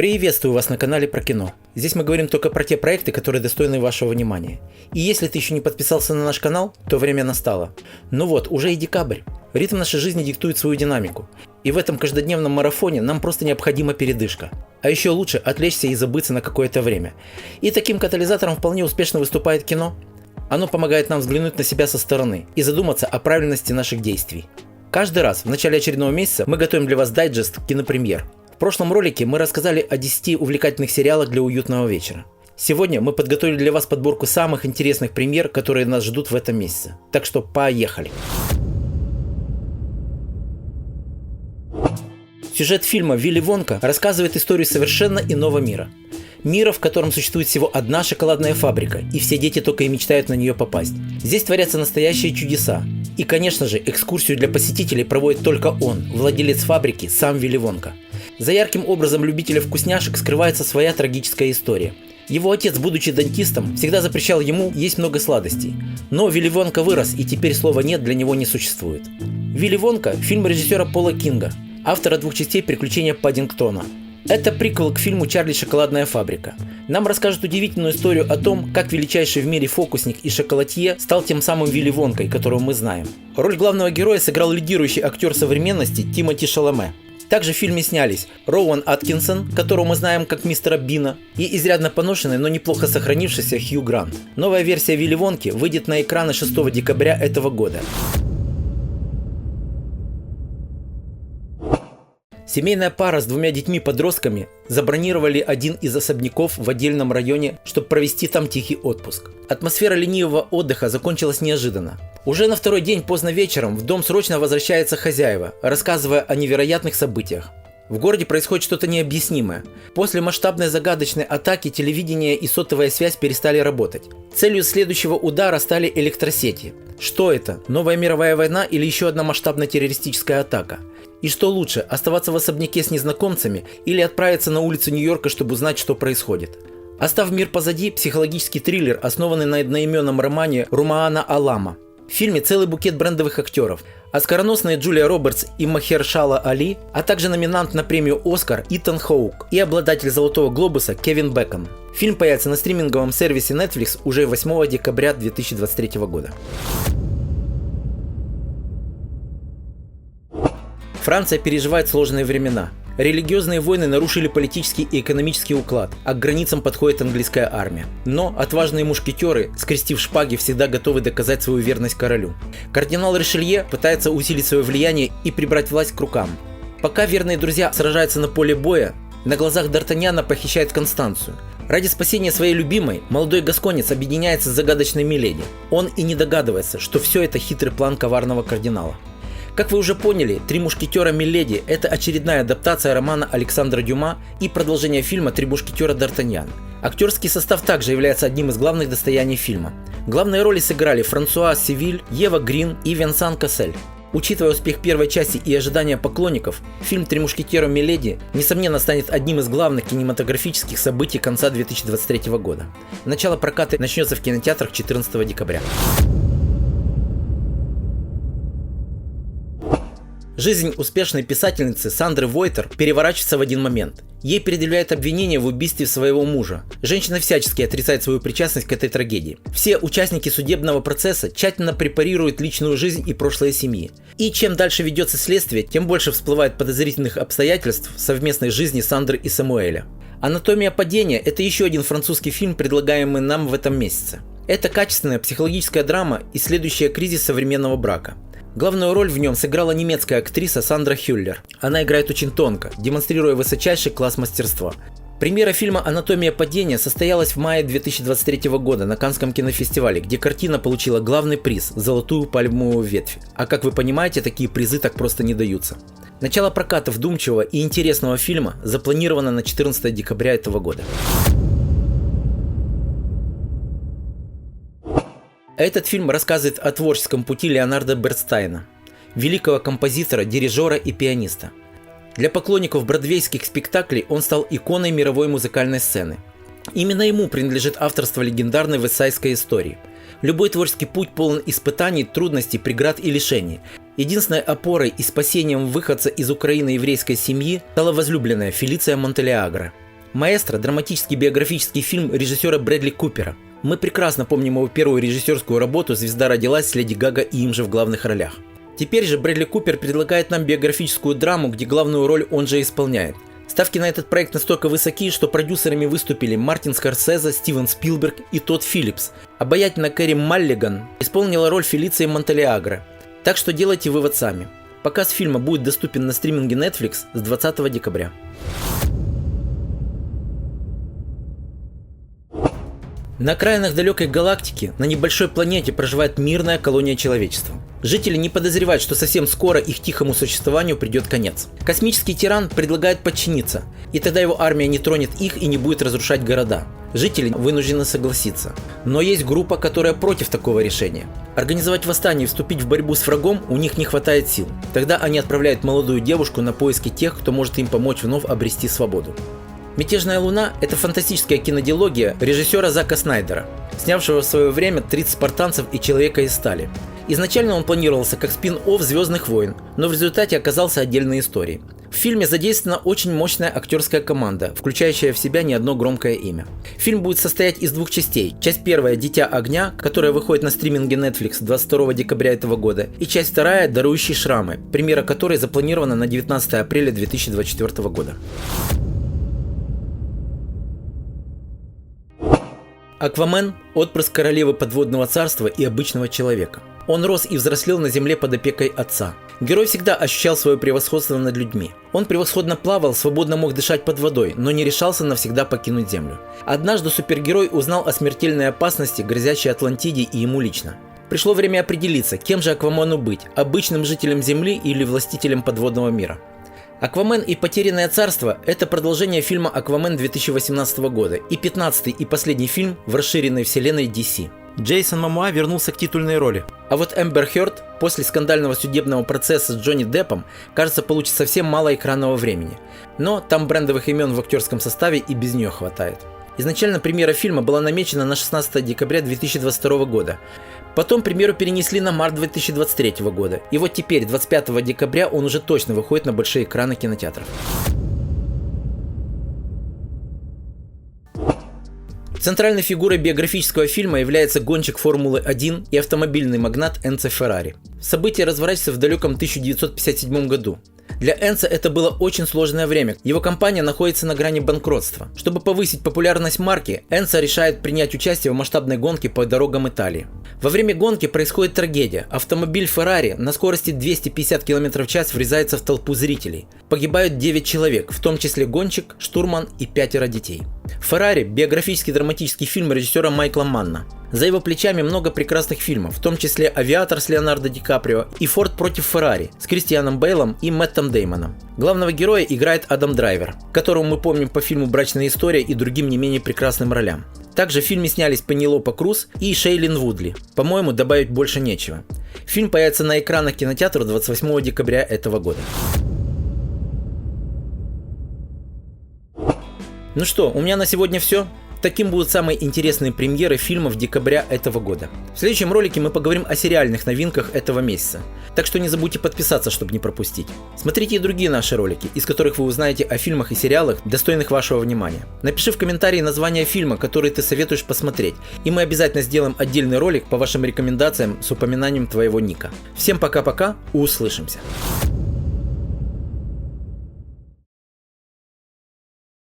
Приветствую вас на канале про кино. Здесь мы говорим только про те проекты, которые достойны вашего внимания. И если ты еще не подписался на наш канал, то время настало. Ну вот, уже и декабрь. Ритм нашей жизни диктует свою динамику. И в этом каждодневном марафоне нам просто необходима передышка. А еще лучше отвлечься и забыться на какое-то время. И таким катализатором вполне успешно выступает кино. Оно помогает нам взглянуть на себя со стороны и задуматься о правильности наших действий. Каждый раз в начале очередного месяца мы готовим для вас дайджест кинопремьер. В прошлом ролике мы рассказали о 10 увлекательных сериалах для уютного вечера. Сегодня мы подготовили для вас подборку самых интересных премьер, которые нас ждут в этом месяце. Так что поехали! Сюжет фильма «Вилли Вонка» рассказывает историю совершенно иного мира. Мира, в котором существует всего одна шоколадная фабрика, и все дети только и мечтают на нее попасть. Здесь творятся настоящие чудеса. И, конечно же, экскурсию для посетителей проводит только он, владелец фабрики, сам Вилли Вонка. За ярким образом любителя вкусняшек скрывается своя трагическая история. Его отец, будучи дантистом, всегда запрещал ему есть много сладостей. Но Вилли Вонка вырос, и теперь слова «нет» для него не существует. «Вилли Вонка» – фильм режиссера Пола Кинга, автора 2 частей «Приключения Паддингтона». Это приквел к фильму «Чарли и шоколадная фабрика». Нам расскажут удивительную историю о том, как величайший в мире фокусник и шоколадье стал тем самым Вилли Вонкой, которого мы знаем. Роль главного героя сыграл лидирующий актер современности Тимоти Шаломе. Также в фильме снялись Роуэн Аткинсон, которого мы знаем как мистера Бина, и изрядно поношенный, но неплохо сохранившийся Хью Грант. Новая версия Вилли Вонки выйдет на экраны 6 декабря этого года. Семейная пара с 2 детьми-подростками забронировали один из особняков в отдельном районе, чтобы провести там тихий отпуск. Атмосфера ленивого отдыха закончилась неожиданно. Уже на второй день поздно вечером в дом срочно возвращаются хозяева, рассказывая о невероятных событиях. В городе происходит что-то необъяснимое. После масштабной загадочной атаки телевидение и сотовая связь перестали работать. Целью следующего удара стали электросети. Что это? Новая мировая война или еще одна масштабная террористическая атака? И что лучше, оставаться в особняке с незнакомцами или отправиться на улицу Нью-Йорка, чтобы узнать, что происходит? «Оставь мир позади» – психологический триллер, основанный на одноименном романе Румаана Алама. В фильме целый букет брендовых актеров. Оскароносные Джулия Робертс и Махершала Али, а также номинант на премию «Оскар» Итан Хоук и обладатель «Золотого глобуса» Кевин Бэкон. Фильм появится на стриминговом сервисе Netflix уже 8 декабря 2023 года. Франция переживает сложные времена. Религиозные войны нарушили политический и экономический уклад, а к границам подходит английская армия. Но отважные мушкетеры, скрестив шпаги, всегда готовы доказать свою верность королю. Кардинал Ришелье пытается усилить свое влияние и прибрать власть к рукам. Пока верные друзья сражаются на поле боя, на глазах Д'Артаньяна похищает Констанцию. Ради спасения своей любимой, молодой гасконец объединяется с загадочной Миледи. Он и не догадывается, что все это хитрый план коварного кардинала. Как вы уже поняли, «Три мушкетера Миледи» – это очередная адаптация романа Александра Дюма и продолжение фильма «Три мушкетера Д'Артаньян». Актерский состав также является одним из главных достояний фильма. Главные роли сыграли Франсуа Севиль, Ева Грин и Венсан Кассель. Учитывая успех первой части и ожидания поклонников, фильм «Три мушкетера Миледи» несомненно станет одним из главных кинематографических событий конца 2023 года. Начало проката начнется в кинотеатрах 14 декабря. Жизнь успешной писательницы Сандры Войтер переворачивается в один момент. Ей предъявляют обвинение в убийстве своего мужа. Женщина всячески отрицает свою причастность к этой трагедии. Все участники судебного процесса тщательно препарируют личную жизнь и прошлое семьи. И чем дальше ведется следствие, тем больше всплывает подозрительных обстоятельств совместной жизни Сандры и Самуэля. «Анатомия падения» – это еще один французский фильм, предлагаемый нам в этом месяце. Это качественная психологическая драма, исследующая кризис современного брака. Главную роль в нем сыграла немецкая актриса Сандра Хюллер. Она играет очень тонко, демонстрируя высочайший класс мастерства. Премьера фильма «Анатомия падения» состоялась в мае 2023 года на Каннском кинофестивале, где картина получила главный приз – «Золотую пальмовую ветвь». А как вы понимаете, такие призы так просто не даются. Начало проката вдумчивого и интересного фильма запланировано на 14 декабря этого года. Этот фильм рассказывает о творческом пути Леонарда Бернстайна, великого композитора, дирижера и пианиста. Для поклонников бродвейских спектаклей он стал иконой мировой музыкальной сцены. Именно ему принадлежит авторство легендарной вестсайдской истории. Любой творческий путь полон испытаний, трудностей, преград и лишений. Единственной опорой и спасением выходца из Украины еврейской семьи стала возлюбленная Фелиция Монтелеагро. «Маэстро» – драматический биографический фильм режиссера Брэдли Купера. Мы прекрасно помним его первую режиссерскую работу «Звезда родилась» с Леди Гага и им же в главных ролях. Теперь же Брэдли Купер предлагает нам биографическую драму, где главную роль он же исполняет. Ставки на этот проект настолько высоки, что продюсерами выступили Мартин Скорсезе, Стивен Спилберг и Тодд Филлипс. Обаятельная Кэрри Маллиган исполнила роль Фелиции Монталиагре. Так что делайте вывод сами. Показ фильма будет доступен на стриминге Netflix с 20 декабря. На окраинах далекой галактики на небольшой планете проживает мирная колония человечества. Жители не подозревают, что совсем скоро их тихому существованию придет конец. Космический тиран предлагает подчиниться, и тогда его армия не тронет их и не будет разрушать города. Жители вынуждены согласиться. Но есть группа, которая против такого решения. Организовать восстание и вступить в борьбу с врагом у них не хватает сил. Тогда они отправляют молодую девушку на поиски тех, кто может им помочь вновь обрести свободу. «Мятежная луна» – это фантастическая кинодиалогия режиссера Зака Снайдера, снявшего в свое время «30 спартанцев» и «Человека из стали». Изначально он планировался как спин-офф «Звездных войн», но в результате оказался отдельной историей. В фильме задействована очень мощная актерская команда, включающая в себя не одно громкое имя. Фильм будет состоять из двух частей. Часть первая – «Дитя огня», которая выходит на стриминге Netflix 22 декабря этого года, и часть вторая – «Дарующий шрамы», премьера которой запланирована на 19 апреля 2024 года. Аквамен – отпрыск королевы подводного царства и обычного человека. Он рос и взрослел на земле под опекой отца. Герой всегда ощущал свое превосходство над людьми. Он превосходно плавал, свободно мог дышать под водой, но не решался навсегда покинуть землю. Однажды супергерой узнал о смертельной опасности, грозящей Атлантиде и ему лично. Пришло время определиться, кем же Аквамену быть – обычным жителем Земли или властителем подводного мира. «Аквамен и потерянное царство» – это продолжение фильма «Аквамен» 2018 года и 15-й и последний фильм в расширенной вселенной DC. Джейсон Момоа вернулся к титульной роли. А вот Эмбер Хёрд после скандального судебного процесса с Джонни Деппом, кажется, получит совсем мало экранного времени. Но там брендовых имен в актерском составе и без нее хватает. Изначально премьера фильма была намечена на 16 декабря 2022 года. Потом премьеру перенесли на март 2023 года. И вот теперь, 25 декабря, он уже точно выходит на большие экраны кинотеатров. Центральной фигурой биографического фильма является гонщик Формулы-1 и автомобильный магнат Энцо Феррари. События разворачиваются в далеком 1957 году. Для Энцо это было очень сложное время. Его компания находится на грани банкротства. Чтобы повысить популярность марки, Энцо решает принять участие в масштабной гонке по дорогам Италии. Во время гонки происходит трагедия. Автомобиль Феррари на скорости 250 км в час врезается в толпу зрителей. Погибают 9 человек, в том числе гонщик, штурман и 5 детей. «Феррари» – биографический драматический фильм режиссера Майкла Манна. За его плечами много прекрасных фильмов, в том числе «Авиатор» с Леонардо Ди Каприо и «Форд против Феррари» с Кристианом Бейлом и Мэттом Деймоном. Главного героя играет Адам Драйвер, которого мы помним по фильму «Брачная история» и другим не менее прекрасным ролям. Также в фильме снялись Пенелопа Круз и Шейлин Вудли. По-моему, добавить больше нечего. Фильм появится на экранах кинотеатра 28 декабря этого года. Ну что, у меня на сегодня все. Таким будут самые интересные премьеры фильмов декабря этого года. В следующем ролике мы поговорим о сериальных новинках этого месяца. Так что не забудьте подписаться, чтобы не пропустить. Смотрите и другие наши ролики, из которых вы узнаете о фильмах и сериалах, достойных вашего внимания. Напиши в комментарии название фильма, который ты советуешь посмотреть, и мы обязательно сделаем отдельный ролик по вашим рекомендациям с упоминанием твоего ника. Всем пока-пока, услышимся!